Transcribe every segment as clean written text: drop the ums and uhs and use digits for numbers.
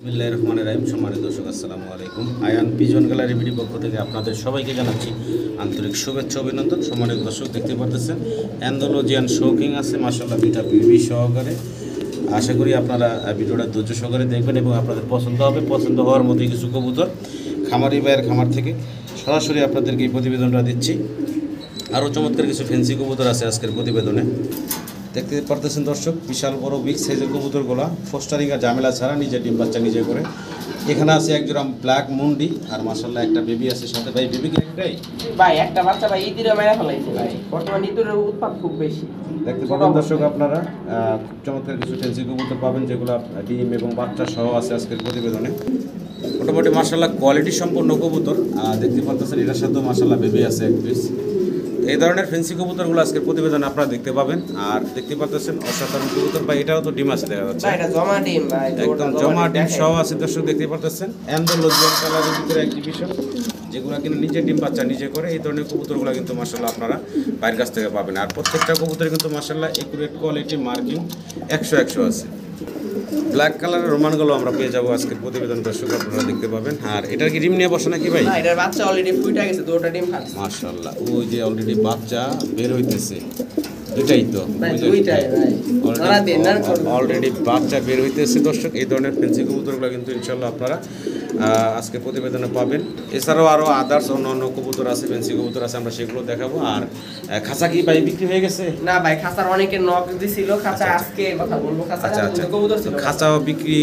বিসমিল্লাহির রহমানির রহিম। সম্মানিত দর্শক, আসসালামু আলাইকুম। আয়ান পিজন গ্যালারি ভিডিও পক্ষ থেকে আপনাদের সবাইকে জানাচ্ছি আন্তরিক শুভেচ্ছা অভিনন্দন। সম্মানিত দর্শক, দেখতে পারতেছেন অ্যান্ডোলজিয়ান শৌকিং আছে মাশাআল্লাহ দুইটা বেবি সহকারে। আশা করি আপনারা ভিডিওটা ধৈর্য সহকারে দেখবেন এবং আপনাদের পছন্দ হবে। পছন্দ হওয়ার মতোই কিছু কবুতর খামারি ভাইয়ের খামার থেকে সরাসরি আপনাদেরকে এই প্রতিবেদনটা দিচ্ছি। আরও চমৎকার কিছু ফ্যান্সি কবুতর আছে আজকের প্রতিবেদনে। দেখতে পারতেছেন দর্শক, বিশাল বড় বিগ সাইজের কবুতরগুলা ফোস্টারিং আর ঝামেলা ছাড়া নিজে ডিম বাচ্চা নিজে করে। এখানে আছে এক জোড়া ব্ল্যাক মুন্ডি আর মাশাআল্লাহ একটা বেবি আছে সাথে। ভাই বেবি কি একটাই? ভাই একটা বাচ্চা ভাই ইঁদুরে মেরে ফেলাইছে ভাই। বর্তমানে ইঁদুরের উৎপাত খুব বেশি। দেখতে পাবেন দর্শক আপনারা খুব চমৎকার কিছু ফ্যান্সি কবুতর পাবেন যেগুলো ডিম এবং বাচ্চা সহ আছে আজকের প্রতিবেদনে। মোটামুটি মাশাআল্লাহ কোয়ালিটি সম্পন্ন কবুতর। দেখতে পাচ্ছেন এটার সাথেও মাশাআল্লাহ বেবি আছে এক পিস। এই ধরনের ফ্যান্সি কবুতরগুলো আজকের প্রতিবেদনে আপনারা দেখতে পাবেন। আর দেখতে পাচ্ছেন অসাধারণ কবুতর ভাই, এটাও তো ডিম আছে দেখা যাচ্ছে। ভাই এটা জমা ডিম ভাই, একদম জমা ডিম সহ আছে দর্শক, দেখতে পাচ্ছেন অ্যান্ডোলজিয়ান কালারের ভিতরে এক্সিবিশন যেগুলো কিন্তু নিজে ডিম বাচ্চা নিজে করে। এই ধরনের কবুতরগুলো কিন্তু মাশাআল্লাহ আপনারা বাইরের কাছ থেকে পাবেন। আর প্রত্যেকটা কবুতরে কিন্তু মাশাআল্লাহ একুরেট কোয়ালিটি মার্কিং 100 আছে। ব্ল্যাক কালারের রোমানগুলো আমরা পেয়ে যাবো আজকের প্রতিবেদন দর্শক, আপনারা দেখতে পাবেন। আর এটার কি ডিম নিয়ে বসে নাকি ভাই? না, এটার বাচ্চা অলরেডি ফুটে গেছে, দুটো ডিম ফাটছে মাশাআল্লাহ, ওই যে অলরেডি বাচ্চা বের হইতেছে। দুইটাই তো দুইটাই ভাই, ওরা দেনার করবে অলরেডি বাচ্চা বের হইতেছে দর্শক। এই ধরনের ফ্যান্সি কবুতরগুলো কিন্তু ইনশাআল্লাহ আপনারা আজকে প্রতিবেদনে পাবেন। এছাড়াও আরও আদার্স অন্য কবুতর আছে, ফ্যান্সি কবুতর আছে, আমরা সেগুলো দেখাবো। আর খাঁচা কি ভাই বিক্রি হয়ে গেছে? না ভাই, খাঁচার অনেকে নক দিছিল, খাঁচা আজকে কথা বলবো। খাঁচা কবুতর ছিল, খাঁচাও বিক্রি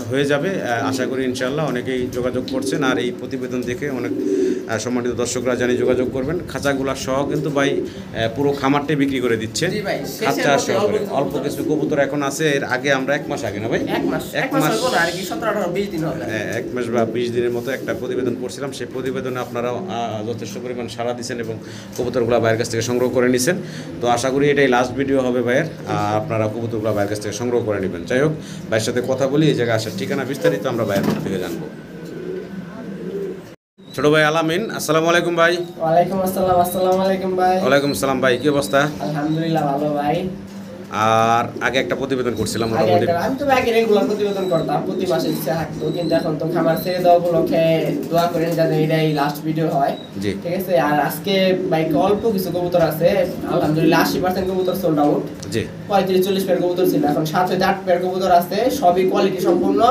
হয়ে যাবে আশা করি ইনশাআল্লাহ। অনেকেই যোগাযোগ করছেন আর এই প্রতিবেদন দেখে অনেক সম্মানিত দর্শকরা জানি যোগাযোগ করবেন। খাঁচাগুলা সহ কিন্তু ভাই পুরো খামারটাই বিক্রি করে দিচ্ছে খাঁচা সহ। অল্প কিছু কবুতর এখন আছে, এর আগে আমরা 1 মাস আগে না ভাই, এক মাস আর কি 17-18-20 দিন হবে, 1 মাস বা 20 দিনের মতো একটা প্রতিবেদন করছিলাম। সেই প্রতিবেদনে আপনারা যথেষ্ট পরিমাণ সাড়া দিচ্ছেন এবং কবুতরগুলো ভাইয়ের কাছ থেকে সংগ্রহ করে নিছেন। তো আশা করি এটাই লাস্ট ভিডিও হবে ভাইয়ের, আপনারা কবুতরগুলো ভাইয়ের কাছ থেকে সংগ্রহ করে নেবেন। যাই হোক, ভাইয়ের সাথে কথা বলি, এই জায়গায় আসার ঠিকানা বিস্তারিত আমরা ভাইয়ের কাছ থেকে জানবো। ছোট ভাই আলামিন, আসসালামু আলাইকুম ভাই। ওয়ালাইকুম আসসালাম। আসসালামু আলাইকুম ভাই। ওয়ালাইকুম আসসালাম ভাই, কি অবস্থা? আলহামদুলিল্লাহ ভালো ভাই। আর আগে একটা প্রতিবেদন করছিলাম মোটামুটি, আমি তো আগে রেগুলার প্রতিবেদন করতাম, প্রতি মাসে ইচ্ছা থাকতো, কিন্তু এখন তো খামার ছেড়ে দেওয়া উপলক্ষে দোয়া করেন যাতে এটাই লাস্ট ভিডিও হয়। জি ঠিক আছে। আর আজকে বাইক অল্প কিছু কবুতর আছে, আলহামদুলিল্লাহ 80% কবুতর সোল্ড আউট। জি 35-40 পেয়ার কবুতর ছিল, এখন 7-8 পেয়ার কবুতর আছে, সবই কোয়ালিটি সম্পূর্ণ।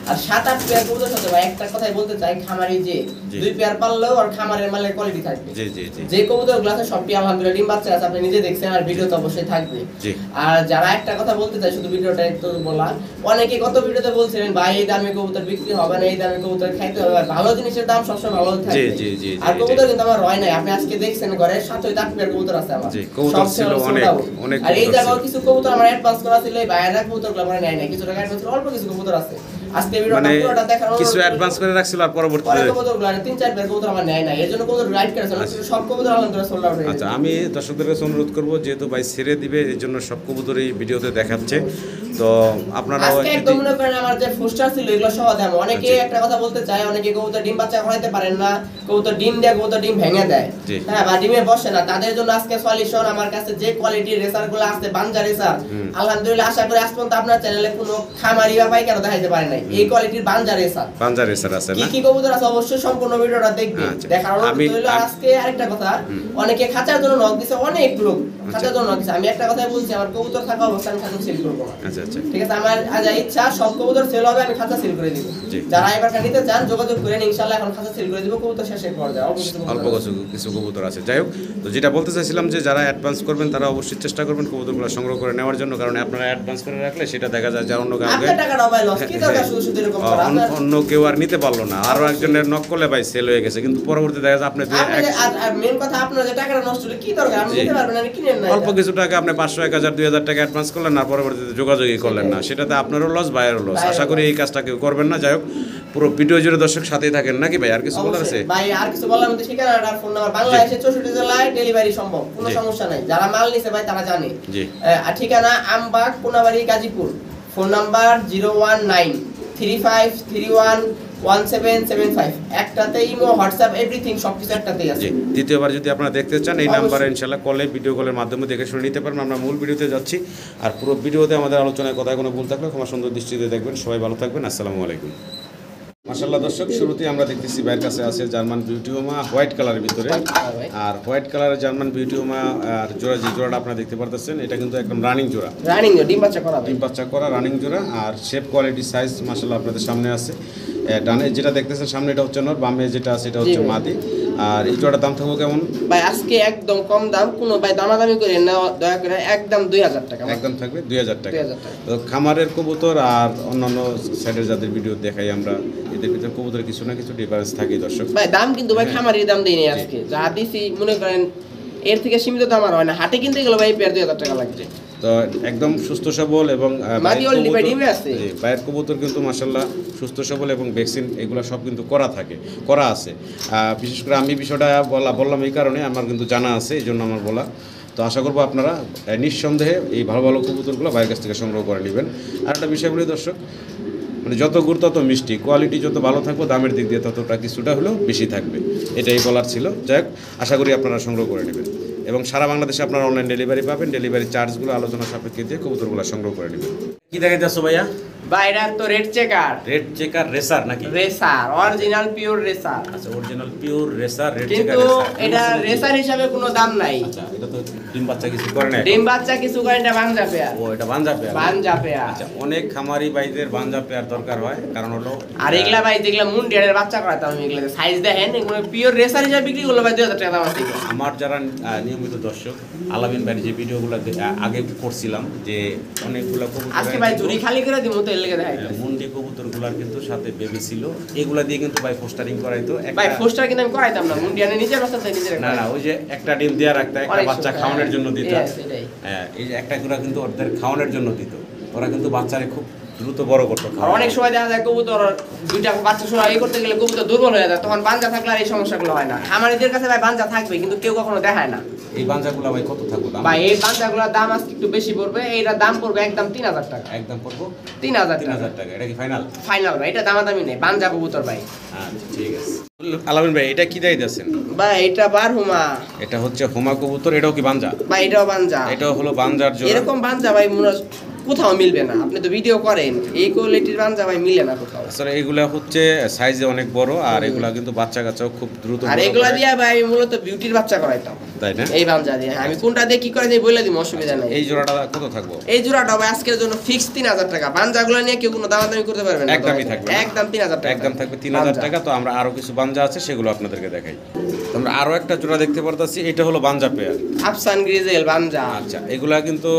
আর 7-8 পেয়ার কবুতর সাথে ভাই একটা কথাই বলতে চাই, খামারি যে 2 পেয়ার পারলেও আর খামারের মালের কোয়ালিটি থাকবে। জি জি জি যে কবুতরগুলো আছে সবটি আলহামদুলিল্লাহ ডিম বাচ্চা আছে, আপনি নিজে দেখছেন, আর ভিডিও তো অবশ্যই থাকবে। জি। আর যারা একটা কথা বলতে চাই, শুধু ভিডিওটা একটু বলা, অনেকে কত ভিডিওতে বলছিলেন ভাই এই দামে কবুতর বিক্রি হবে না, এই দামে কবুতর খাইতে হবে। আর ভালো জিনিসের দাম সবসময় ভালো থাকবে। জি জি জি। আর কবুতর কিন্তু আমার হয় নাই, আপনি আজকে দেখছেন ঘরে 7-8 পেয়ার কবুতর আছে আমার। জি, কবুতর ছিল অনেক অনেক। আর এই জায়গায় কিছু কবুতর আমার অ্যাডভান্স করা ছিল, এই বাইরের কবুতরগুলো আমার নেয় না, কিছু টাকা অ্যাডভান্স, অল্প কিছু কবুতর আছে। আজকে ভিডিওটা পুরোটা দেখানোর কিছু অ্যাডভান্স করে রাখছিল আর পরবর্তীতে পরে কবুতরগুলো 3-4 পেয়ার কবুতর আমার নেয় না, এজন্য কবুতর রাইড করেছে, সব কবুতর আলহামদুলিল্লাহ সোল্ড আউট হয়ে গেছে। আচ্ছা, আমি দর্শকদের কাছে অনুরোধ করব, যেহেতু ভাই ছেড়ে দিবে এই জন্য সব কবুতরই ভিডিওতে দেখাচ্ছে, তো আপনারা আজকে একদম মনে করেন আমার যে ফুস্টার ছিল এগুলো সহ দেব। অনেকে একটা কথা বলতে চায়, অনেকে কবুতর ডিম বাচ্চা করাইতে পারেন না, কবুতর ডিম দেয়, কবুতর ডিম ভেঙে দেয়, হ্যাঁ, বা ডিমে বসে না, তাদের জন্য আজকে সলিউশন আমার কাছে যে কোয়ালিটির রেসারগুলো আছে, বানজা রেসার, আলহামদুলিল্লাহ আশা করি আজ পর্যন্ত আপনার চ্যানেলে কোনো খামারি বা পাইকার দেখাইতে পারে নাই এই কোয়ালিটির বানজা রেসার আছে না। কি কবুতর আছে অবশ্যই সম্পূর্ণ ভিডিওটা দেখবেন। দেখার অনুরোধ হলো। আজকে আরেকটা কথা, অনেকে খাঁচার জন্য নক দিছে, অনেক লোক খাঁচার জন্য নক দিছে, আমি একটা কথাই বলছি, আমার কবুতর থাকা অবস্থায় আমি খাঁচা সিল করব না। আচ্ছা আচ্ছা, ঠিক আছে। আমার আজ ইচ্ছা সব কবুতর সেল হবে, আমি খাঁচা সিল করে দিব। যারা এবার নিতে চান যোগাযোগ করেন, ইনশাআল্লাহ এখন খাঁচা সিল করে দিব। কবুতর শেষে পর্যায়ে অল্প কিছু কবুতর আছে। যাই হোক, তো যেটা বলতে চাইছিলাম যে যারা অ্যাডভান্স করবেন তারা অবশ্যই চেষ্টা করবেন কবুতরগুলো সংগ্রহ করে নেওয়ার জন্য, কারণ আপনারা অ্যাডভান্স করে রাখলে সেটা দেখা যায় যে অন্য অন্য কেউ আর নিতে পারলো না, আরো একজনের নক করলে ভাই সেল হয়ে গেছে, কিন্তু পরবর্তী দেখা যায় আপনি মেন কথা আপনার যে টাকাটা নষ্ট হলে কি দরকার, আপনি নিতে পারবেন না, কিনেন না। অল্প কিছু টাকা আপনি 500, 1000, 2000 টাকা অ্যাডভান্স করলেন না, পরবর্তীতে যোগাযোগই করলেন না, সেটাতে আপনারও লস, ভাইয়েরও লস। আশা করি এই কাজটা কেউ করবেন না। যাই হোক, পুরো ভিডিও জুড়ে দর্শক সাথেই থাকেন নাকি ভাই? আর কিছু বলার আছে ভাই? আর কিছু বলার মধ্যে ঠিকানা আর ফোন নাম্বার, বাংলাদেশে 64 জেলায় ডেলিভারি সম্ভব, কোনো সমস্যা নাই। যারা মাল নিছে ভাই তারা জানে। আর ঠিকানা আমবাগ, কোনাবাড়ি, গাজীপুর। Phone number 01935311775। একটাতে ইমো, হোয়াটসঅ্যাপ, এভরিথিং সবকিছু একটাতেই আছে। দ্বিতীয়বার যদি আপনারা দেখতে চান এই নাম্বারে ইনশাআল্লাহ ভিডিও কলের মাধ্যমে দেখে শুনে নিতে পারবেন। আমরা মূল ভিডিওতে যাচ্ছি, আর পুরো ভিডিওতে আমাদের আলোচনায় কথায় কোনো ভুল থাকলে ক্ষমা সুন্দর দৃষ্টিতে দেখবেন। সবাই ভালো থাকবেন। আসসালামু আলাইকুম। মাশাআল্লাহ দর্শক, শুরুতেই আমরা দেখতেছি ভাইয়ের কাছে আছে জার্মান বিউটি হোমা হোয়াইট কালারের ভিতরে। আর হোয়াইট কালারের জার্মান বিউটি হোমা আর জোড়া, যে জোড়াটা আপনারা দেখতে পারতেছেন, এটা কিন্তু একদম রানিং জোড়া, ডিম বাচ্চা করা রানিং জোড়া। আর শেপ কোয়ালিটি সাইজ মাশাআল্লাহ আপনাদের সামনে আছে। ডানে যেটা দেখতেছেন সামনে এটা হচ্ছে নর, বামে যেটা আছে এটা হচ্ছে মাদি। আর এই জোড়াটার দাম থাকবে কেমন ভাই? আজকে একদম কম দাম, কোনো ভাই দামাদামি করে না, দয়া করে একদম 2000 টাকা, একদম থাকবে 2000 টাকা। তো খামারের কবুতর আর অন্যান্য সাইডের যাদের ভিডিও দেখাই আমরা, এদের ভিতরে কবুতরের কিছু না কিছু ডিফারেন্স থাকে দর্শক ভাই। দাম কিন্তু ভাই খামারের দাম দেই নাই আজকে, যা দিছি মনে করেন এর থেকে সীমিত দাম আর হয় না। হাটে কিনতে গেলে ভাই পেয়ার 2000 টাকা লাগবে। তো একদম সুস্থ সবল এবং বাইরের কবুতর কিন্তু মাশাআল্লাহ সুস্থ সবল এবং ভ্যাকসিন এগুলো সব কিন্তু করা আছে। বিশেষ করে আমি বিষয়টা বললাম এই কারণে, আমার কিন্তু জানা আছে, এই জন্য আমার বলা। তো আশা করবো আপনারা নিঃসন্দেহে এই ভালো ভালো কবুতরগুলো বাইরের কাছ থেকে সংগ্রহ করে নেবেন। আর একটা বিষয় বলি দর্শক, মানে যত গুড় তত মিষ্টি, কোয়ালিটি যত ভালো থাকবে দামের দিক দিয়ে ততটা কিছুটা হলেও বেশি থাকবে, এটাই বলার ছিল। যাই হোক, আশা করি আপনারা সংগ্রহ করে নেবেন এবং সারা বাংলাদেশে আপনারা অনলাইন ডেলিভারি পাবেন। ডেলিভারি চার্জগুলো আলোচনা সাপেক্ষে দিয়ে কবুতরগুলো সংগ্রহ করে নেবেন। কি দেখাইতেছো ভাইয়া? বাইরে তো রেড চেকার রেসার নাকি? Racer, original pure racer. আচ্ছা, original pure racer, red checker কিন্তু এটা রেসার হিসাবে কোনো দাম নাই। আচ্ছা, এটা তো ডিম বাচ্চা কিছু করে না। ডিম বাচ্চা কিছু করে, এটা বানজা পেয়ার। ও, এটা বানজা পেয়ার। আচ্ছা, অনেক খামারি ভাইদের বানজা পেয়ার দরকার হয়, কারণ হলো আর এগুলা ভাই যেগুলা মুন্ডিয়ারের বাচ্চা করাতাম, এগুলা সাইজ দেখেন, এগুলো পিওর রেসার হিসাবে বিক্রি করলো ভাই 2000 টাকা দাম আছে। আমার যারা নিয়মিত দর্শক, আলামিন ভাইয়ের যে ভিডিওগুলো আগে করছিলাম, যে অনেকগুলো কবুতর আজকে ভাই জুড়ি খালি করে দিমু তো এর লেগে দেখাই। মুন্ডি কবুতরগুলোর কিন্তু সাথে বেবি ছিল, এগুলা দিয়ে কিন্তু ভাই পোস্টারিং করাইতো। ভাই পোস্টার কিন্তু আমি করাইতাম না, মুন্ডিয়ানে নিজের বাচ্চা তাই নিজের না, ওই যে একটা ডিম দিয়ে রাখতে, একটা বাচ্চা খাওয়ানোর জন্য দিত। হ্যাঁ, এই যে একটা গুলা কিন্তু ওদের খাওয়ানোর জন্য দিত, ওরা কিন্তু বাচ্চারে খুব দ্রুত বড় করতো। আর অনেক সময় দেখা যায় কবুতর দুইটা বাচ্চা সময় এই করতে গেলে কবুতর দুর্বল হয়ে যায়, তখন বাঞ্জা থাকলে আর এই সমস্যাগুলো হয় না। খামারিদের কাছে ভাই বাঞ্জা থাকবে, কিন্তু কেউ কখনো দেখায় না। এই বাঞ্জাগুলো ভাই কত থাকবে দাম? ভাই এই বাঞ্জাগুলোর দাম আজকে একটু বেশি পড়বে, এইটার দাম পড়বে একদম 3000 টাকা। একদম পড়বো 3000 টাকা। এটা কি ফাইনাল? ফাইনাল ভাই, এটা দামাদামি নেই, বাঞ্জা কবুতর ভাই। আচ্ছা, ঠিক আছে। আলামিন ভাই, এটা কি দিতেছেন ভাই? এটা বার হুমা, এটা হচ্ছে হোমা কবুতর। এটাও কি বাঞ্জা? ভাই এটাও বাঞ্জা। এটাও হলো বাঞ্জার জোড়া। এরকম বাঞ্জা ভাই কোথাও মিলবে না, আপনি তো ভিডিও করেন, এই কোয়ালিটির বাঞ্জা ভাই মিলে না কোথাও। আসলে এগুলা হচ্ছে সাইজে অনেক বড়, আর এগুলা কিন্তু বাচ্চা কাচ্চাও খুব দ্রুত। আর এগুলা দিয়ে ভাই মূলত বিউটির বাচ্চা করাইতাম, তাই না? এই বাঞ্জা দিয়ে। আমি কোনটা দিয়ে কি করে দিই বলে দিই, অসুবিধা নাই। এই জোড়াটা কত থাকবো? এই জোড়াটা ভাই আজকের জন্য ফিক্স 3000 টাকা। বাঞ্জাগুলো নিয়ে কেউ কোনো দামাদামি করতে পারবে না, একদমই থাকবে, একদম 3000 টাকা, একদম থাকবে 3000 টাকা। তো আমরা আরো কিছু বাঞ্জা আছে, সেগুলো আপনাদেরকে দেখাই। আমরা আরো একটা জোড়া দেখতে পারতাছি, এটা হলো বাঞ্জা পেয়ার, আফসান গ্রিজেল বাঞ্জা। আচ্ছা, এগুলা কিন্তু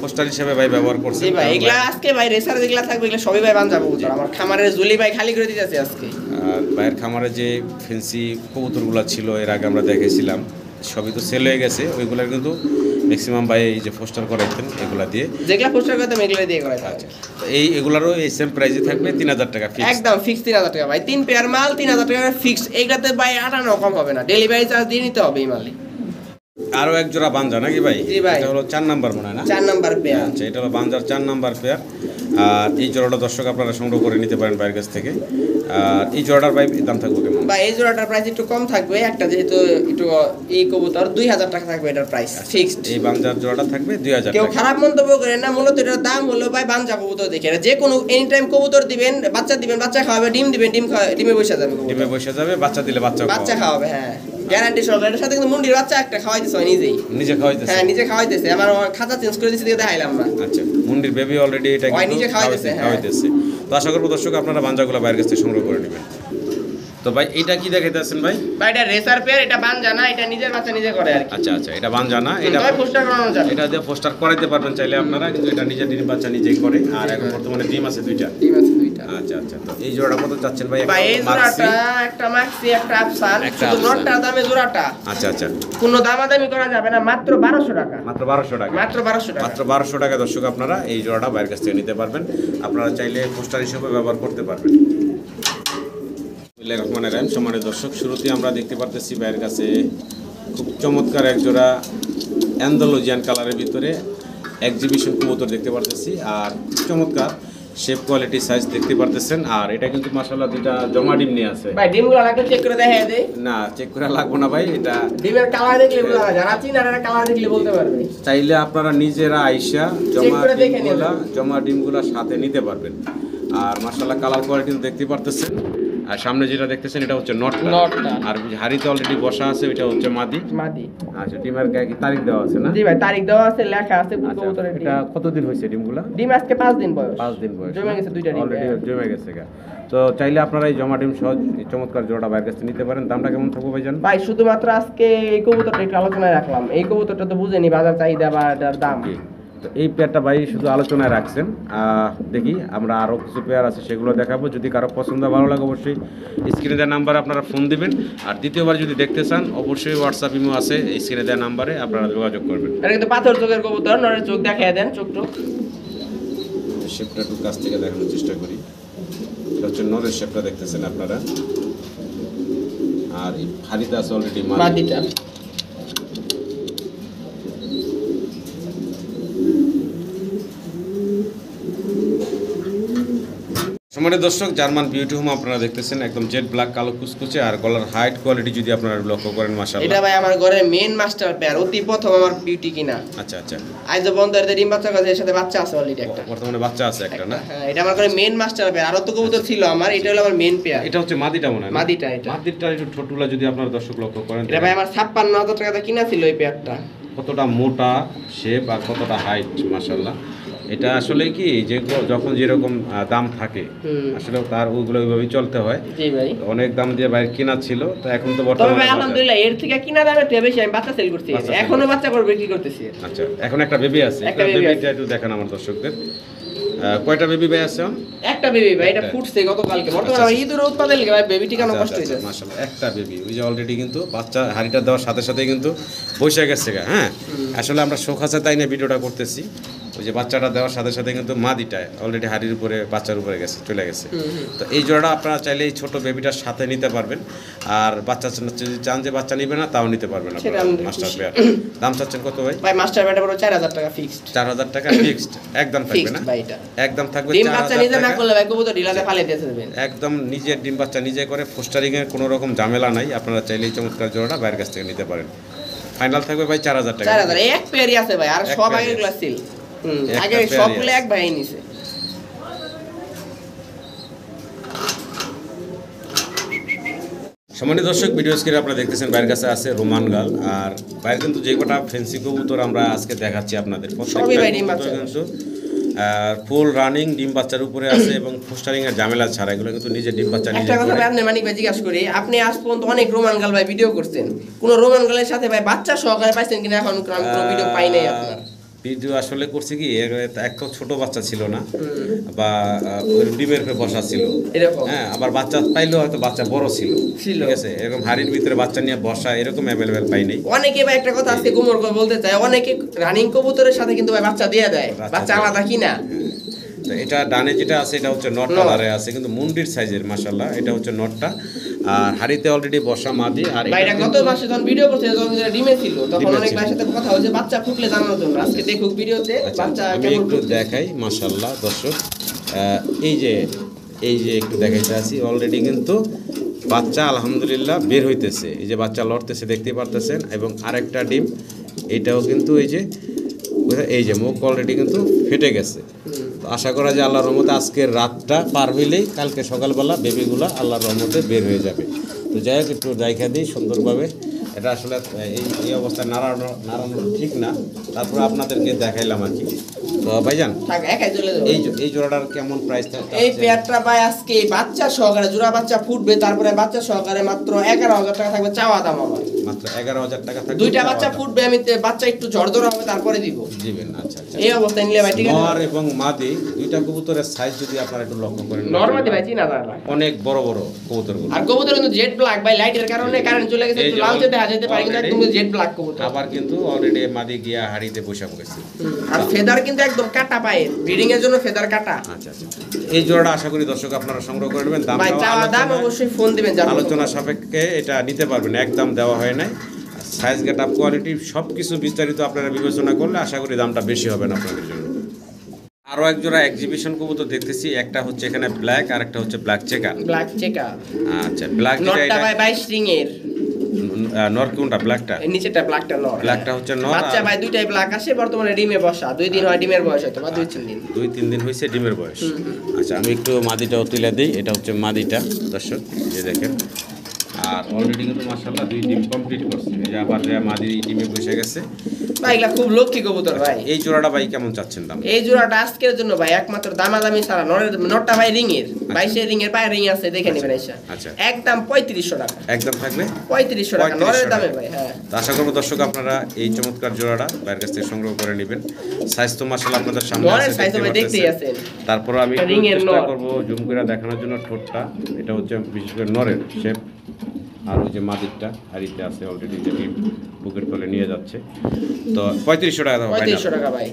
পোস্টার হিসেবে ভাই ব্যবহার করছে ভাই। এগুলা আজকে ভাই রেসার যেগুলা থাকবে এগুলা সবই ভাই বাঞ্জা কবুতর। আমার খামারের জুলি ভাই খালি করে দিতেছে আজকে। আর ভাইয়ের খামারে যে ফেন্সি কবুতরগুলো ছিল এর আগে আমরা দেখেছিলাম, সবই তো সেল হয়ে গেছে। ওইগুলার কিন্তু ম্যাক্সিমাম ভাই এই যে পোস্টার করাইতেন এগুলা দিয়ে, যেগুলা পোস্টার করতাম এগুলা দিয়ে করাইতাম। আচ্ছা, তো এগুলারও এই সেম প্রাইসে থাকবে 3000 টাকা ফিক্স, একদম ফিক্স 3000 টাকা ভাই। 3 পেয়ার মাল 3000 টাকা ফিক্স। এইটাতে ভাই 58 কম হবে না, ডেলিভারি চার্জ দিয়ে নিতে হবে এই মালে। আরো এক জোড়া বাঞ্জা নাকি ভাই? জি ভাই, এটা হলো 4 নাম্বার মনে হয় না? 4 নাম্বার পেয়ার। আচ্ছা, এটা হলো বাঞ্জার 4 নাম্বার পেয়ার। আর এই জোড়াটা দর্শক আপনারা সংগ্রহ করে নিতে পারেন বাইরের কাছ থেকে। আর এই জোড়াটার ভাই দাম থাকবে কেমন? ভাই এই জোড়াটার প্রাইস একটু কম থাকবে, একটা যেহেতু একটু এই কবুতর 2000 টাকা থাকবে এটার প্রাইস ফিক্সড। এই বাঞ্জার জোড়াটা থাকবে 2000 টাকা। কেউ খারাপ মন্তব্য করেন না, মূলত এটার দাম হলো ভাই বাঞ্জা কবুতর দেখে। যে কোনো এনি টাইম কবুতর দিবেন, বাচ্চা খাওয়াবে, ডিম দিবেন, ডিমে বসে যাবে, ডিমে বসে যাবে, বাচ্চা দিলে বাচ্চা খাওয়াবে। হ্যাঁ, গ্যারান্টি সহকারে। এটার সাথে কিন্তু মুন্ডির বাচ্চা একটা খাওয়াইতেছে নিজে খাওয়াইতেছে। হ্যাঁ, নিজে খাওয়াইতেছে। আমার খাতা চেঞ্জ করে দিয়েছি, দেখাইলাম না। আচ্ছা, মুন্ডির বেবি অলরেডি এটা নিজে খাওয়াইতেছে। তো আশা করবো দর্শক আপনারা বাঞ্জাগুলো বাইরের কাছ থেকে সংগ্রহ করে নেবেন। তো ভাই এটা কি দেখাইতেছেন ভাই? ভাই এটা রেসার পেয়ার, এটা বাঞ্জা না, এটা নিজের বাচ্চা নিজে করে আর কি। আচ্ছা, এটা বাঞ্জা না, এটা পোস্টার করানো যাবে, এটা দিয়ে পোস্টার করাইতে পারবেন চাইলে আপনারা, কিন্তু এটা নিজের ডিম বাচ্চা নিজেই করে। আর এখন বর্তমানে ডিম আছে দুইটা। আচ্ছা, তো এই জোড়াটা কত চাচ্ছেন ভাই? ভাই এই জোড়াটা একটা মাক্সি, একটা আফসান, শুধু নটটার দামে জোড়াটা। আচ্ছা, কোনো দামাদামি করা যাবে না, মাত্র 1200 টাকা। মাত্র 1200 টাকা। মাত্র 1200 টাকা দর্শক আপনারা এই জোড়াটা বাইরের কাছ থেকে নিতে পারবেন। আপনারা চাইলে পোস্টার হিসেবে ব্যবহার করতে পারবেন। রহমানের রহিম। সম্মানিত দর্শক, শুরুতেই আমরা দেখতে পারতেছি ভাইয়ের কাছে খুব চমৎকার এক জোড়া অ্যান্ডালুজিয়ান কালারের ভিতরে এক্সিবিশন কবুতর দেখতে পারতেছি। আর চমৎকার শেপ কোয়ালিটি সাইজ দেখতে পারতেছেন। আর এটা কিন্তু মাশাআল্লাহ দুইটা জমা ডিম নিয়ে আছে। ভাই ডিমগুলো লাগলে চেক করে দেখাই দেই? না, চেক করে লাগবে না ভাই, এটা ডিমের কালার দেখলে বোঝা যায়, যারা চিনার এর কালার দেখলে বলতে পারবে। চাইলে আপনারা নিজেরা আইসা জমা ডিমগুলো সাথে নিতে পারবেন। আর মাশাআল্লাহ কালার কোয়ালিটি দেখতে পারতেছেন, আর সামনে যেটা দেখতেছেন এটা হচ্ছে নটটা, আর হাড়িতে অলরেডি বসা আছে ওইটা হচ্ছে মাদি। আচ্ছা, ডিমের গায়ে কি তারিখ দেওয়া আছে না? জি ভাই, তারিখ দেওয়া আছে, লেখা আছে কোন কবুতরের। এটা কতদিন হয়েছে ডিমগুলা? ডিম আজকে 5 দিন বয়স। 5 দিন বয়স জমে গেছে, 2টা ডিম অলরেডি জমে গেছে গা। তো চাইলে আপনারা এই জমা ডিম সহজ এই চমৎকার জোড়াটা বাইরের কাছে নিতে পারেন। দামটা কেমন থাকবে ভাইজান? ভাই শুধুমাত্র আজকে এই কবুতরটা একটু আলোচনায় রাখলাম। এই কবুতরটা তো বুঝেনি বাজার চাহিদা বা এটার দাম। তো এই পেয়ারটা ভাই শুধু আলোচনায় রাখছেন। দেখি আমরা আরও কিছু পেয়ার আছে সেগুলো দেখাবো। যদি কারো পছন্দ ভালো লাগে অবশ্যই স্ক্রিনে দেওয়া নাম্বারে আপনারা ফোন দিবেন। আর দ্বিতীয়বার যদি দেখতে চান অবশ্যই হোয়াটসঅ্যাপ ইমো আছে, এই স্ক্রিনে দেওয়া নাম্বারে আপনারা যোগাযোগ করবেন। এটা কিন্তু পাথর চোখের কবুতর, নরের চোখ দেখায় দেন, চোখ শেপটা একটু কাছ থেকে দেখানোর চেষ্টা করি। এটা হচ্ছে নরের শেপটা দেখতেছেন আপনারা। আর এই হাড়িতে আছে অলরেডি মাদিটা। সম্মানিত দর্শক, জার্মান বিউটি হোম আপনারা দেখতেছেন, একদম জেড ব্ল্যাক কালো কুচকুচে। আর গলার হাইট কোয়ালিটি যদি আপনারা লক্ষ্য করেন মাশাআল্লাহ, এটা ভাই আমার ঘরের মেইন মাস্টার পেয়ার, অতি প্রথম আমার বিউটি কিনা। আচ্ছা আচ্ছা, আইজ বন্ধের ডিম বাচ্চা আছে, এর সাথে বাচ্চা আছে অলরেডি একটা, বর্তমানে বাচ্চা আছে একটা না? হ্যাঁ, এটা আমার ঘরের মেইন মাস্টার পেয়ার। আরো তো কবুতর ছিল আমার, এটা হলো আমার মেইন পেয়ার। এটা হচ্ছে মাদিটা মনে হয়? মাদিটা। এটা মাদিটা একটু ঠোঁটগুলা যদি আপনারা দর্শক লক্ষ্য করেন, এটা ভাই আমার 56,000 টাকাতে কিনা ছিল এই পেয়ারটা। কতটা মোটা শেপ আর কতটা হাইট মাশাআল্লাহ। এটা আসলে কি যে যখন যেরকম দাম থাকে আসলে তার ওইগুলো ওইভাবেই চলতে হয়। জি ভাই, অনেক দাম দিয়ে বাইরে কিনা ছিল, তো এখন তো তবে বর্তমানে ভাই আলহামদুলিল্লাহ এর থেকে কিনা দামে থেকে বেশি আমি বাচ্চা সেল করছি, এখনো বাচ্চা করে বিক্রি করতেছি। আচ্ছা, এখন একটা বেবি আছে, একটা baby বেবিটা একটু দেখান আমার দর্শকদের। কয়টা বেবি ভাই আছে? একটা বেবি ভাই, এটা ফুটছে গতকালকে। বর্তমানে আমার ঈদের উৎপাদন লাগে ভাই, বেবিটি কেন কষ্ট হইছে মাশাআল্লাহ, একটা বেবি ওই যে অলরেডি কিন্তু বাচ্চা হাড়িটা দেওয়ার সাথে সাথে কিন্তু বসে গেছে গা। হ্যাঁ, আসলে আমরা শোক আছে তাই না ভিডিওটা করতেছি। ওই যে বাচ্চাটা দেওয়ার সাথে সাথে কিন্তু মাদিটা অলরেডি হাড়ির উপরে বাচ্চার উপরে গেছে, চলে গেছে। তো এই জোড়াটা আপনারা চাইলে এই ছোট বেবিটার সাথে নিতে পারবেন। আর বাচ্চা যদি চান যে বাচ্চা নিবে না, তাও নিতে পারবেন আপনারা মাস্টার পেয়ার। দাম চাচ্ছেন কত ভাই? ভাই মাস্টার পেয়ারটা পুরো 4,000 টাকা ফিক্সড। 4,000 টাকা ফিক্সড একদম থাকবে না? ভাই এটা একদম থাকবে ডিম বাচ্চা 4,000 নিজে না টাকা। করলে ভাই কবুতর ঢিলাতে ফালে দিতে দেবেন। একদম নিজের ডিম বাচ্চা নিজে করে, ফোস্টারিং এর কোনো রকম ঝামেলা নাই। আপনারা চাইলে এই চমৎকার জোড়াটা বাইরের কাছ থেকে নিতে পারেন। ফাইনাল থাকবে ভাই 4,000 টাকা। 4,000 এক পেয়ারই আছে ভাই, আর সব আগের গ্লাস সিল। আগে সবগুলো এক ভাই নিছে। সম্মানিত দর্শক, ভিডিও স্ক্রিনে আপনারা দেখতেছেন বাইরের কাছে আছে রোমান গাল। আর বাইরে কিন্তু যে কটা ফেন্সি কবুতর আমরা আজকে দেখাচ্ছি আপনাদের, প্রত্যেকটা কবুতর কিন্তু ফুল রানিং ডিম বাচ্চার উপরে আছে এবং ফোস্টারিং এর ঝামেলা ছাড়া। এগুলো কিন্তু নিজে ডিম বাচ্চা নিজে একটা কথা ভাই, আপনি মানিক ভাই জিজ্ঞাসা করি, আপনি আজ পর্যন্ত অনেক রোমান গাল ভাই ভিডিও করছেন, কোন রোমান গালের সাথে ভাই বাচ্চা সহকারে পাইছেন কিনা? এখন আমি কোনো ভিডিও পাই নাই আপনার ভিডিও। আসলে করছি কি, এক তো ছোট বাচ্চা ছিল না, বা ডিমের উপরে বসা ছিল এরকম। হ্যাঁ, আবার বাচ্চা পাইলেও হয়তো বাচ্চা বড় ছিল, ঠিক আছে, এরকম হাড়ির ভিতরে বাচ্চা নিয়ে বসা এরকম অ্যাভেলেবেল পাই নাই। অনেকে ভাই একটা কথা আজকে গুমর করে বলতে চায়, অনেকে রানিং কবুতরের সাথে কিন্তু ভাই বাচ্চা দিয়ে দেয়, বাচ্চা আলাদা কিনা। তো এটা ডানে যেটা আছে এটা হচ্ছে নট কালারে আছে, কিন্তু মুন্ডির সাইজের মাশাআল্লাহ। এটা হচ্ছে নটটা, আর হাড়িতে অলরেডি বসা মাদি। আর এটা গত মাসে যখন ভিডিও করতে যখন ডিমে ছিল, তখন অনেক ভাইয়ের সাথে কথা হয়েছে বাচ্চা ফুটলে জানানোর জন্য। আজকে দেখুক ভিডিওতে বাচ্চা আমি কেমন একটু দেখাই মাশাআল্লাহ দর্শক। এই যে একটু দেখাইতে আছি, অলরেডি কিন্তু বাচ্চা আলহামদুলিল্লাহ বের হইতেছে। এই যে বাচ্চা লড়তেছে দেখতে পারতেছেন, এবং আরেকটা ডিম এটাও কিন্তু এই যে মুখ অলরেডি কিন্তু ফেটে গেছে। তো আশা করা যায় আল্লাহর রহমতে আজকের রাতটা পার হইলেই কালকে সকালবেলা বেবিগুলো আল্লাহর রহমতে বের হয়ে যাবে। তো যাই হোক, একটু দেখা দিই সুন্দরভাবে। এটা আসলে এই অবস্থায় নাড়ানো ঠিক না, তারপরে আপনাদেরকে দেখাইলাম আর কি। তো ভাইজান এই জোড়াটার কেমন প্রাইস থাকবে? এই পেয়ারটা ভাই আজকে বাচ্চা সহকারে, জোড়া বাচ্চা ফুটবে, তারপরে বাচ্চা সহকারে মাত্র 11,000 টাকা থাকবে চাওয়া দাম আমার। মাত্র 11,000 টাকা থাকবে। দুইটা বাচ্চা ফুটবে, আমি বাচ্চা একটু ঝরঝর হবে তারপরে দিব। দিবেন? আচ্ছা আচ্ছা। এই অবস্থায় নিলে ভাই ঠিক আছে। নর এবং মাদি দুইটা কবুতরের সাইজ যদি আপনারা একটু লক্ষ্য করেন, নর মাদি ভাই চিনা যায় না, অনেক বড় বড় কবুতরগুলো। আর কবুতর কিন্তু জেড ব্ল্যাক ভাই, লাইটের কারণে কারেন্ট চলে গেছে, একটু লালচে দেখা যেতে পারে, কিন্তু একদম জেড ব্ল্যাক কবুতর। আবার কিন্তু অলরেডি মাদি গিয়া হাড়িতে বসে পড়েছে, আর ফেদার কিন্তু একদম কাটা পায়ে, ব্রিডিং এর জন্য ফেদার কাটা। আচ্ছা আচ্ছা। এই জোড়াটা আশা করি দর্শক আপনারা সংগ্রহ করে নেবেন। ভাই চাওয়া দাম অবশ্যই ফোন দিবেন, আলোচনা সাপেক্ষে এটা নিতে পারবেন, একদম দেওয়া হয় নাই। সাইজ গেট আপ কোয়ালিটি সব কিছু বিস্তারিত আপনারা বিবেচনা করলে আশা করি দামটা বেশি হবে না আপনাদের জন্য। আরো এক জোড়া এক্সিবিশন কবুতর দেখতেছি, একটা হচ্ছে এখানে ব্ল্যাক আর একটা হচ্ছে ব্ল্যাক চেকার। Black checker. আচ্ছা, ব্ল্যাক নটটা ভাই 22 রিং এর। নর কোনটা ব্ল্যাকটা? এই নিচেটা ব্ল্যাকটা নর। ব্ল্যাকটা হচ্ছে নর। বাচ্চা ভাই দুইটাই ব্ল্যাক আসে, বর্তমানে ডিমে বসা, 2 দিন হয় ডিমের বয়স হয়তো বা 2-3 দিন। 2-3 দিন হয়েছে ডিমের বয়স। আচ্ছা আমি একটু মাদিটাও তুলে দিই। এটা হচ্ছে মাদিটা দর্শক, এই দেখেন। আর অলরেডি কিন্তু মাশাআল্লাহ 2 ডিম কমপ্লিট করছে। এই যে আবার যে মাদি ডিমে বসে গেছে ভাই এগুলা খুব লক্ষ্মী কবুতর ভাই। এই জোড়াটা ভাই কেমন চাচ্ছেন দাম? এই জোড়াটা আজকের জন্য ভাই একমাত্র দামাদামি ছাড়া, নরটা ভাই রিং এর 22 রিং এর পায়ে রিং আছে, দেখে নেবেন এসে। আচ্ছা একদম 3500 টাকা। একদম থাকবে 3500 টাকা নরের দামে ভাই। হ্যাঁ তো আশা করব দর্শক আপনারা এই চমৎকার জোড়াটা বাইরের কাছ থেকে সংগ্রহ করে নেবেন। সাইজ তো মাশাআল্লাহ আপনাদের সামনে আছে, নরের সাইজ ভাই দেখতেই আছেন। তারপর আমি রিং এর চেষ্টা নর করব জুম করে দেখানোর জন্য ঠোঁটটা। এটা হচ্ছে বিশেষ করে নরের শেপ। আর ওই যে মাদিরটা হাড়িতে আছে অলরেডি, যেটি বুকের তলে নিয়ে যাচ্ছে। তো 3500 টাকা দাম। 3500 টাকা ভাই।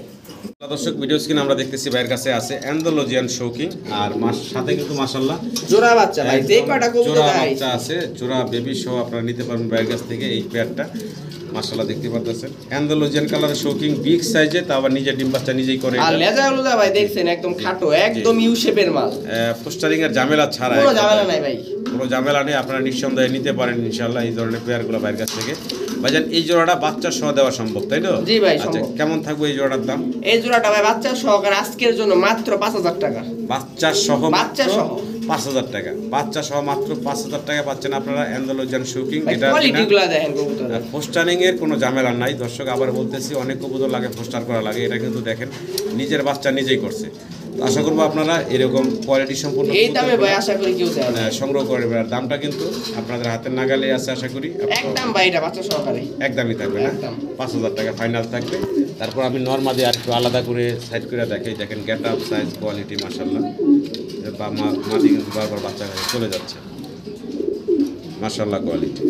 দর্শক ভিডিও স্ক্রিনে আমরা দেখতেছি বাইরের কাছে আছে অ্যান্ডালুজিয়ান শৌকিং, আর সাথে কিন্তু মাশাআল্লাহ জোড়া বাচ্চা ভাই, যে কয়টা কবুতর জোড়া ভাই বাচ্চা আছে, জোড়া বেবি সহ আপনারা নিতে পারবেন বাইরের কাছ থেকে। এই পেয়ারটা মাশাআল্লাহ দেখতে পাচ্ছেন অ্যান্ডালুজিয়ান কালারের শৌকিং, বিগ সাইজে, তা আবার নিজে ডিম বাচ্চা নিজেই করে। আর লেজাগুলো ভাই দেখছেন একদম খাটো, একদম ইউ শেপের মাল। পোস্টারিং এর ঝামেলা ছাড়া, কোনো ঝামেলা নাই ভাই, কোনো ঝামেলা নেই। আপনারা নিঃসন্দেহে নিতে পারেন ইনশাআল্লাহ এই ধরনের পেয়ারগুলো বাইরের কাছ থেকে। ভাইজান এই জোড়াটা বাচ্চা সহ দেওয়া সম্ভব তাই তো? জি ভাই আচ্ছা সম্ভব। কেমন থাকবে এই জোড়াটার দাম? এই জোড়াটা ভাই বাচ্চা সহকারে আজকের জন্য মাত্র 5000 টাকা। বাচ্চা সহ? বাচ্চা সহ 5000 টাকা। বাচ্চা সহ মাত্র 5000 টাকা পাচ্ছেন আপনারা অ্যান্ডালুজিয়ান শৌকিং। এটা কোয়ালিটিগুলো দেখেন কবুতর, পোস্টারিং এর কোনো ঝামেলা নাই দর্শক। আবার বলতেছি অনেক কবুতর লাগে পোস্টার করা লাগে, এটা কিন্তু দেখেন নিজের বাচ্চা নিজেই করছে। তো আশা করবো আপনারা এরকম কোয়ালিটি সম্পূর্ণ এই দামে ভাই আশা করি কেউ দেয় না, সংগ্রহ করে নেবেন। আর দামটা কিন্তু আপনাদের হাতের নাগালে আছে আশা করি। একদম ভাই এটা বাচ্চা সহকারে একদমই থাকবে না, 5000 টাকা ফাইনাল থাকবে। তারপর আমি নর্মালি আর একটু আলাদা করে সাইড করে দেখাই। দেখেন গেট আপ, সাইজ, কোয়ালিটি মাশাআল্লাহ। মাদি কিন্তু বারবার বাচ্চা কাছে চলে যাচ্ছে, মাশাআল্লাহ কোয়ালিটি।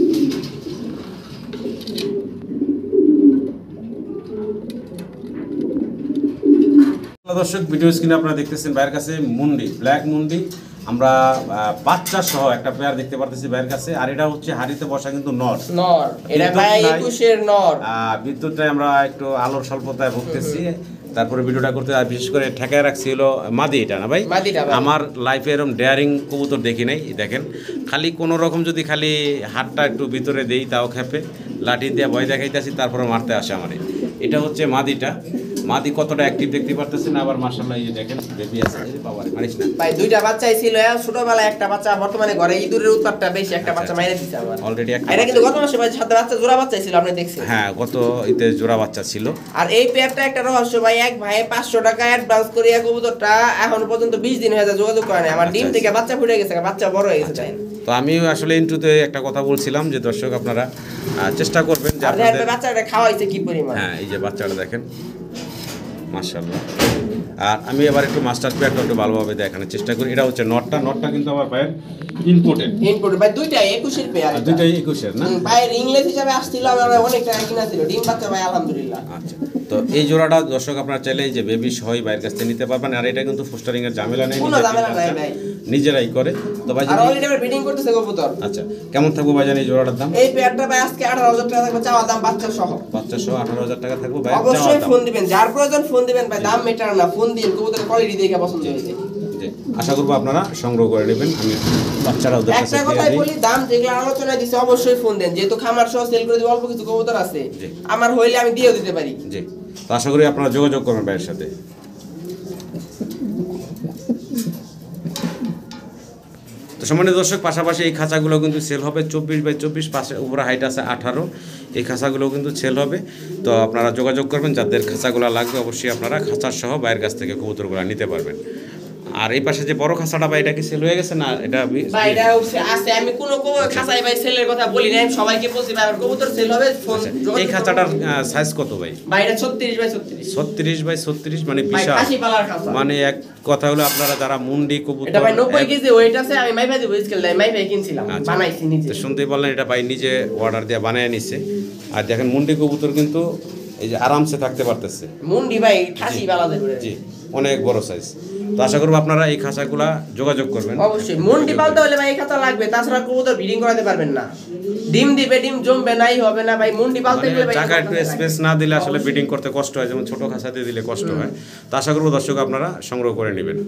দর্শক ভিডিও স্ক্রিনে আপনারা দেখতেছেন বাইরের কাছে মুন্ডি, ব্ল্যাক মুন্ডি। আমরা বাচ্চা সহ একটা পেয়ার দেখতে পারতেছি বাইরের কাছে। আর এটা হচ্ছে হাড়িতে বসা কিন্তু নর। এটা ভাই 21 এর নর। বিদ্যুৎটাই আমরা একটু আলোর স্বল্পতায় ভুগতেছি। তারপরে ভিডিওটা করতে আর বিশেষ করে ঠেকায় রাখছিল মাদি, এটা না ভাই? আমার লাইফে এরকম ডেয়ারিং কবুতর দেখি নাই। দেখেন খালি কোনো রকম যদি খালি হাতটা একটু ভিতরে দেই তাও খেপে, লাঠি দিয়ে ভয় দেখাইতেছি তারপরে মারতে আসে আমারে। এটা হচ্ছে মাদিটা। মাদি কতটা অ্যাক্টিভ দেখতে পারতেছেন। আবার মাশাআল্লাহ এই যে দেখেন বেবি আছে। বাবা মারিস না ভাই, দুইটা বাচ্চাই ছিল ছোটবেলায়, একটা বাচ্চা বর্তমানে ঘরে ইঁদুরের উৎপাতটা বেশি, একটা বাচ্চা মাইরে দিছে আমার অলরেডি। একটা এটা কিন্তু গত মাসে ভাই সাথে বাচ্চা জোড়া বাচ্চাই ছিল, আপনি দেখছেন? হ্যাঁ গত ঈদে জোড়া বাচ্চা ছিল। আর এই পেয়ারটা একটা রহস্য ভাই, এক ভাই 500 টাকা অ্যাডভান্স করিয়া কবুতরটা এখন পর্যন্ত 20 দিন হয়ে যায় যোগাযোগ করে নাই। আমার ডিম থেকে বাচ্চা ফুটে গেছে, বাচ্চা বড় হয়ে গেছে। তো আমি আসলে ইন্টুতে একটা কথা বলছিলাম যে দর্শক আপনারা চেষ্টা করবেন যে আপনাদের বাচ্চাটা খাওয়াইছে কি পরিমাণ। হ্যাঁ এই যে বাচ্চাটা দেখেন মাশাআল্লাহ। আর আমি এবার একটু মাস্টার পেয়ারটা একটু ভালোভাবে দেখানোর চেষ্টা করি। এটা হচ্ছে নটটা। নটটা কিন্তু আমার পায়ের ইম্পোর্টেড ভাই, দুইটাই 21 এর পেয়ার। দুইটাই 21 এর না? পায়ের ইংলিশ হিসাবে আসছিল, আমার অনেক টাকা কিনা ছিল। ডিম বাচ্চা ভাই আলহামদুলিল্লাহ। আচ্ছা তো এই জোড়াটা দর্শক আপনারা চাইলে এই যে বেবি সহই বাইরের কাছ থেকে নিতে পারবেন। আর এটা কিন্তু পোস্টারিং এর ঝামেলা নেই, কোনো ঝামেলা নাই ভাই, নিজেরাই করে। তো ভাই আর অলরেডি আমরা ব্রিডিং করতেছে কবুতর। আচ্ছা কেমন থাকবে ভাইজান এই জোড়াটার দাম? এই পেয়ারটা ভাই আজকে 18000 টাকা থাকবে, চাওয়া দাম বাচ্চা সহ। বাচ্চা সহ 18000 টাকা থাকবে ভাই। অবশ্যই ফোন দিবেন, যার প্রয়োজন ফোন দিবেন ভাই, দাম মেটার না, ফোন দিন, কবুতরের কোয়ালিটি দেখে পছন্দ হয়েছে। আশা করবো আপনারা সংগ্রহ করে নেবেন। আমি বাচ্চারা ওদের কাছে একটা কথাই বলি, দাম যেগুলো আলোচনা দিছে অবশ্যই ফোন দেন, যেহেতু খামার সহ সেল করে দিব, অল্প কিছু কবুতর আছে আমার হইলে আমি দিয়েও দিতে পারি। জি তো আশা করি আপনারা যোগাযোগ করবেন ভাইয়ের সাথে। তো সম্মানিত দর্শক পাশাপাশি এই খাঁচাগুলো কিন্তু সেল হবে 24x24, পাশে উপরে হাইট আছে 18। এই খাঁচাগুলো কিন্তু সেল হবে। তো আপনারা যোগাযোগ করবেন, যাদের খাঁচাগুলো লাগবে অবশ্যই আপনারা খাঁচার সহ বাইরের কাছ থেকে কবুতরগুলো নিতে পারবেন। আর এই পাশে যে বড় খাঁচাটা ভাই, এটা কি সেল হয়ে গেছে না? এটা ভাই এটা আছে, আমি কোনো খাঁচাই ভাই সেলের কথা বলি না, আমি সবাইকে বলছি ভাই আমার কবুতর সেল হবে, ফোন। এই খাঁচাটার সাইজ কত ভাই? ভাই এটা 36x36। 36x36 মানে বিশাল, খাসি পালার খাঁচা। মানে এক কথা হলো আপনারা যারা মুন্ডি কবুতর, এটা ভাই 90 কেজি ওয়েট আছে, আমি মাই ভাই দিব স্কেল নাই, মাই ভাই কিনছিলাম, বানাইছি নিজে। তো শুনতেই বললেন এটা ভাই নিজে অর্ডার দিয়ে বানিয়ে নিছে। আর দেখেন মুন্ডি কবুতর কিন্তু এই যে আরামসে থাকতে পারতেছে। মুন্ডি ভাই খাসি পালা দেবে, জি অনেক বড় সাইজ। তো আশা করবো আপনারা এই খাঁচাগুলা যোগাযোগ করবেন। অবশ্যই মুন্ডি পালতে হলে ভাই এই খাঁচা লাগবে, তাছাড়া কবুতর ব্রিডিং করাতে পারবেন না। ডিম দিবে, ডিম জমবে নাই, হবে না ভাই। মুন্ডি পালতে গেলে ভাই জায়গা একটু স্পেস না দিলে আসলে ব্রিডিং করতে কষ্ট হয়, যেমন ছোট খাঁচাতে দিলে কষ্ট হয়। তো আশা করবো দর্শক আপনারা সংগ্রহ করে নেবেন।